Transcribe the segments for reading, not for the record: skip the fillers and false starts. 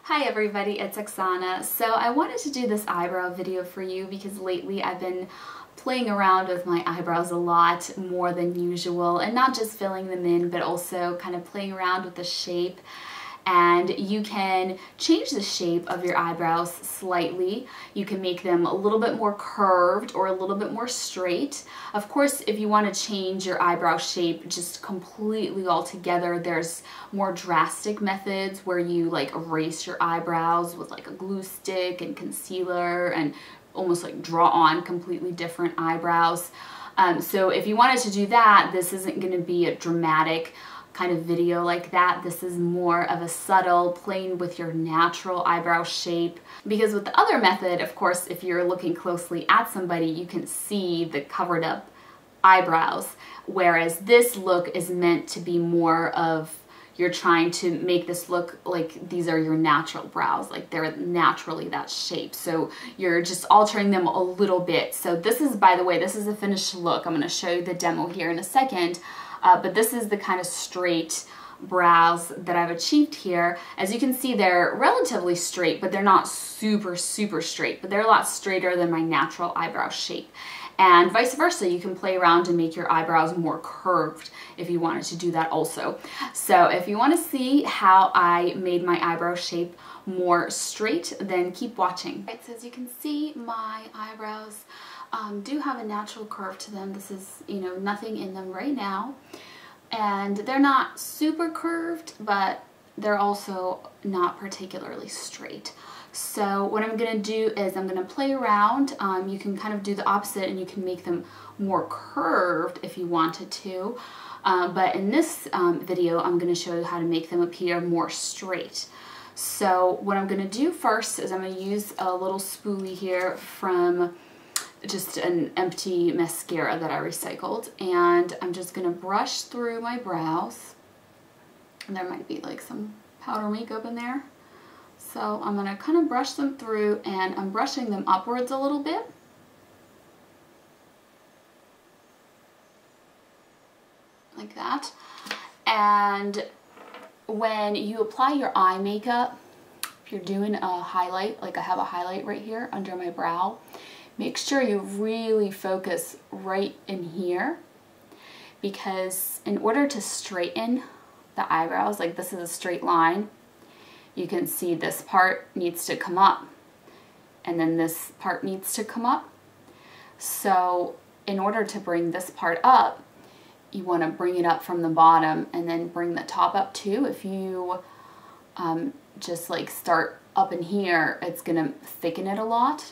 Hi everybody, it's Oksana. So I wanted to do this eyebrow video for you because lately I've been playing around with my eyebrows a lot more than usual, and not just filling them in but also kind of playing around with the shape. And you can change the shape of your eyebrows slightly. You can make them a little bit more curved or a little bit more straight. Of course, if you want to change your eyebrow shape just completely altogether, there's more drastic methods where you like erase your eyebrows with like a glue stick and concealer and almost like draw on completely different eyebrows. So if you wanted to do that, this isn't going to be a dramatic kind of video like that. This is more of a subtle playing with your natural eyebrow shape, because with the other method, of course, if you're looking closely at somebody, you can see the covered up eyebrows, whereas this look is meant to be more of you're trying to make this look like these are your natural brows, like they're naturally that shape. So you're just altering them a little bit. So this is, by the way, this is a finished look. I'm going to show you the demo here in a second. But this is the kind of straight brows that I've achieved here. As you can see, they're relatively straight, but they're not super straight, but they're a lot straighter than my natural eyebrow shape. And vice versa, you can play around and make your eyebrows more curved if you wanted to do that also. So if you want to see how I made my eyebrow shape more straight, then keep watching. Right, so as you can see, my eyebrows do have a natural curve to them. This is, nothing in them right now. And they're not super curved, but they're also not particularly straight. So what I'm going to do is I'm going to play around. You can kind of do the opposite and you can make them more curved if you wanted to. But in this video, I'm going to show you how to make them appear more straight. So what I'm going to do first is I'm going to use a little spoolie here from just an empty mascara that I recycled, and I'm just going to brush through my brows. And there might be like some powder makeup in there. So I'm going to kind of brush them through, and I'm brushing them upwards a little bit. Like that. And when you apply your eye makeup, if you're doing a highlight, like I have a highlight right here under my brow, make sure you really focus right in here, because in order to straighten the eyebrows, like this is a straight line, you can see this part needs to come up and then this part needs to come up. So in order to bring this part up, you want to bring it up from the bottom and then bring the top up too. If you just like start up in here, it's gonna thicken it a lot,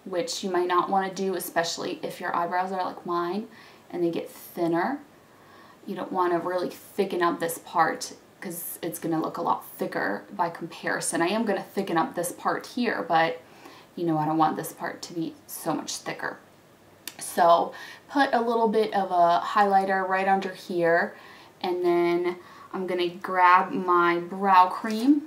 which you might not want to do, especially if your eyebrows are like mine and they get thinner. You don't want to really thicken up this part because it's going to look a lot thicker by comparison. I am going to thicken up this part here, but I don't want this part to be so much thicker. So put a little bit of a highlighter right under here, and then I'm going to grab my brow cream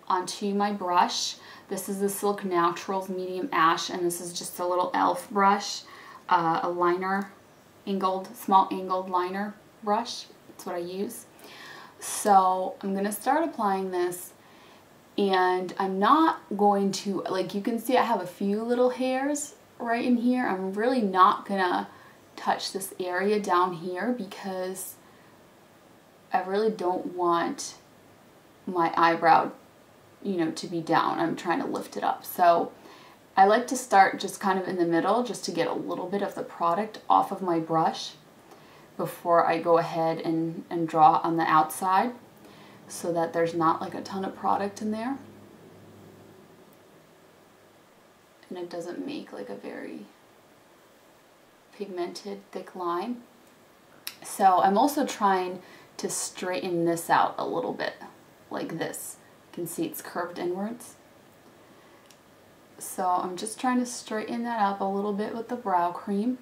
onto my brush. This is the Silk Naturals Medium Ash, and this is just a little e.l.f. brush, a liner, small angled liner brush. That's what I use. So I'm going to start applying this, and I'm not going to, like you can see I have a few little hairs right in here. I'm really not going to touch this area down here because I really don't want my eyebrow to be down. I'm trying to lift it up. So I like to start just kind of in the middle just to get a little bit of the product off of my brush before I go ahead and draw on the outside, so that there's not like a ton of product in there and it doesn't make like a very pigmented thick line. So I'm also trying to straighten this out a little bit like this. You can see it's curved inwards. So I'm just trying to straighten that up a little bit with the brow cream.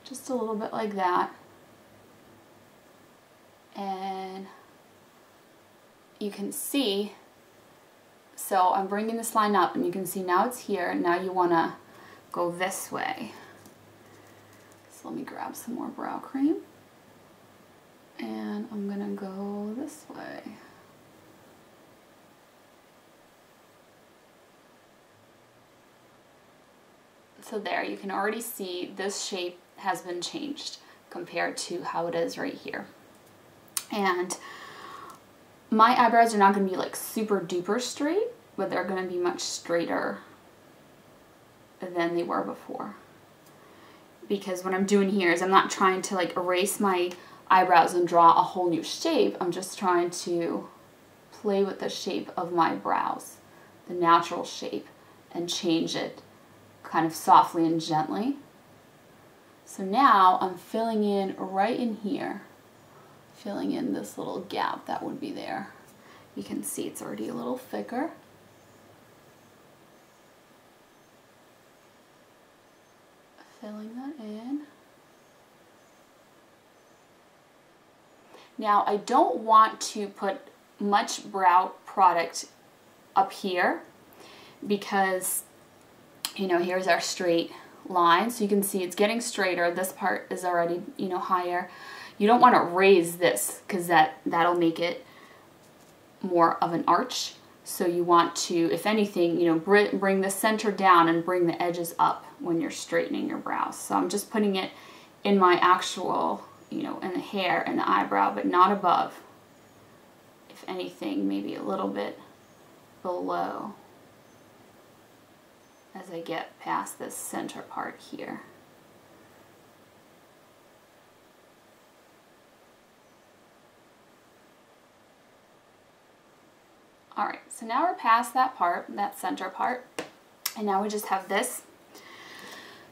Just a little bit like that. And you can see, so I'm bringing this line up and you can see now it's here. Now you want to go this way. So let me grab some more brow cream. And I'm going to go this way. So there, you can already see this shape has been changed compared to how it is right here. And my eyebrows are not going to be like super duper straight, but they're going to be much straighter than they were before. Because what I'm doing here is I'm not trying to like erase my eyebrows and draw a whole new shape. I'm just trying to play with the shape of my brows, the natural shape, and change it kind of softly and gently. So now I'm filling in right in here, filling in this little gap that would be there. You can see it's already a little thicker. Filling that in. Now I don't want to put much brow product up here because, you know, here's our straight line. So you can see it's getting straighter. This part is already, you know, higher. You don't want to raise this because that'll make it more of an arch. So you want to, if anything, you know, bring the center down and bring the edges up when you're straightening your brows. So I'm just putting it in my actual, you know, in the hair and the eyebrow, but not above. If anything, maybe a little bit below as I get past this center part here. Alright, so now we're past that part, that center part, and now we just have this.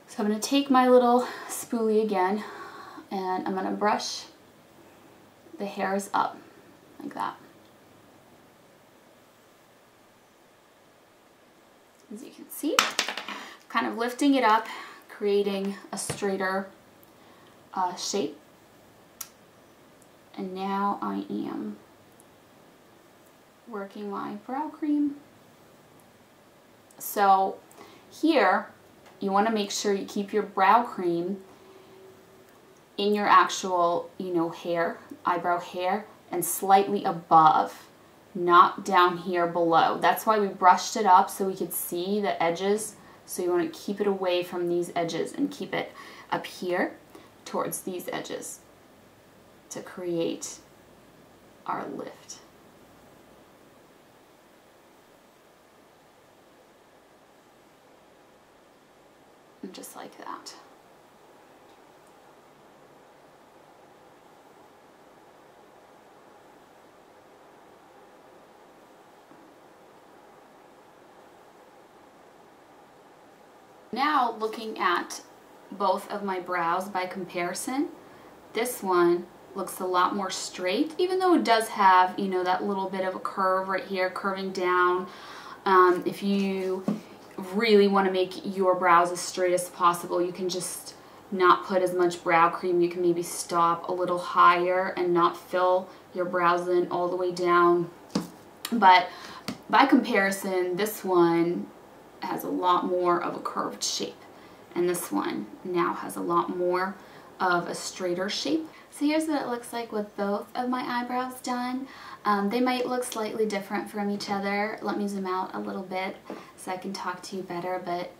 So I'm going to take my little spoolie again, and I'm going to brush the hairs up, like that. As you can see, kind of lifting it up, creating a straighter shape. And now I am working my brow cream. So here, you want to make sure you keep your brow cream in your actual, you know, hair, eyebrow hair, and slightly above, not down here below. That's why we brushed it up, so we could see the edges. So you want to keep it away from these edges and keep it up here towards these edges to create our lift. And just like that. Now looking at both of my brows by comparison, this one looks a lot more straight, even though it does have, you know, that little bit of a curve right here, curving down. If you really want to make your brows as straight as possible, you can just not put as much brow cream. You can maybe stop a little higher and not fill your brows in all the way down. But by comparison, this one has a lot more of a curved shape, and this one now has a lot more of a straighter shape. So here's what it looks like with both of my eyebrows done. They might look slightly different from each other. Let me zoom out a little bit so I can talk to you better, but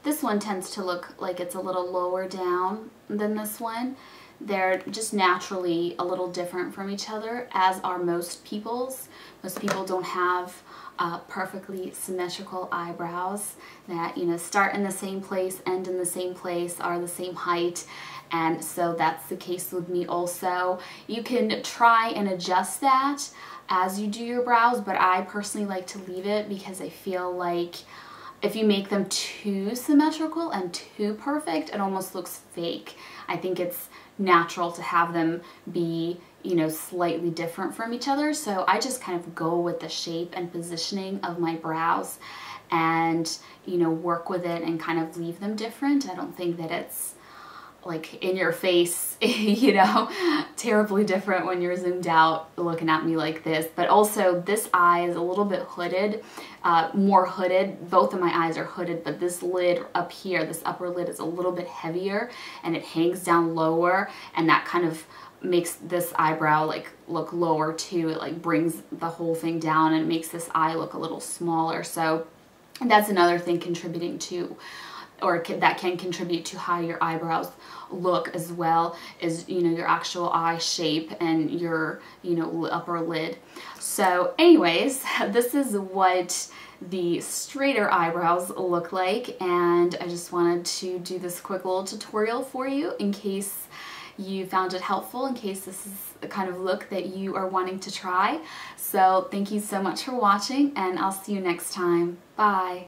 this one tends to look like it's a little lower down than this one. They're just naturally a little different from each other, as are most people's. Most people don't have perfectly symmetrical eyebrows that, you know, start in the same place, end in the same place, are the same height. And so that's the case with me also. You can try and adjust that as you do your brows, but I personally like to leave it because I feel like if you make them too symmetrical and too perfect, it almost looks fake. I think it's natural to have them be, you know, slightly different from each other. So I just kind of go with the shape and positioning of my brows and, you know, work with it and kind of leave them different. I don't think that it's like in your face, you know, terribly different when you're zoomed out looking at me like this. But also this eye is a little bit hooded, more hooded. Both of my eyes are hooded, but this lid up here, this upper lid, is a little bit heavier and it hangs down lower, and that kind of makes this eyebrow like look lower too. It like brings the whole thing down and makes this eye look a little smaller. So And that's another thing contributing to, or that can contribute to how your eyebrows look as well, is, you know, your actual eye shape and your, you know, upper lid. So anyways, this is what the straighter eyebrows look like, and I just wanted to do this quick little tutorial for you in case you found it helpful, in case this is the kind of look that you are wanting to try. So thank you so much for watching, and I'll see you next time. Bye!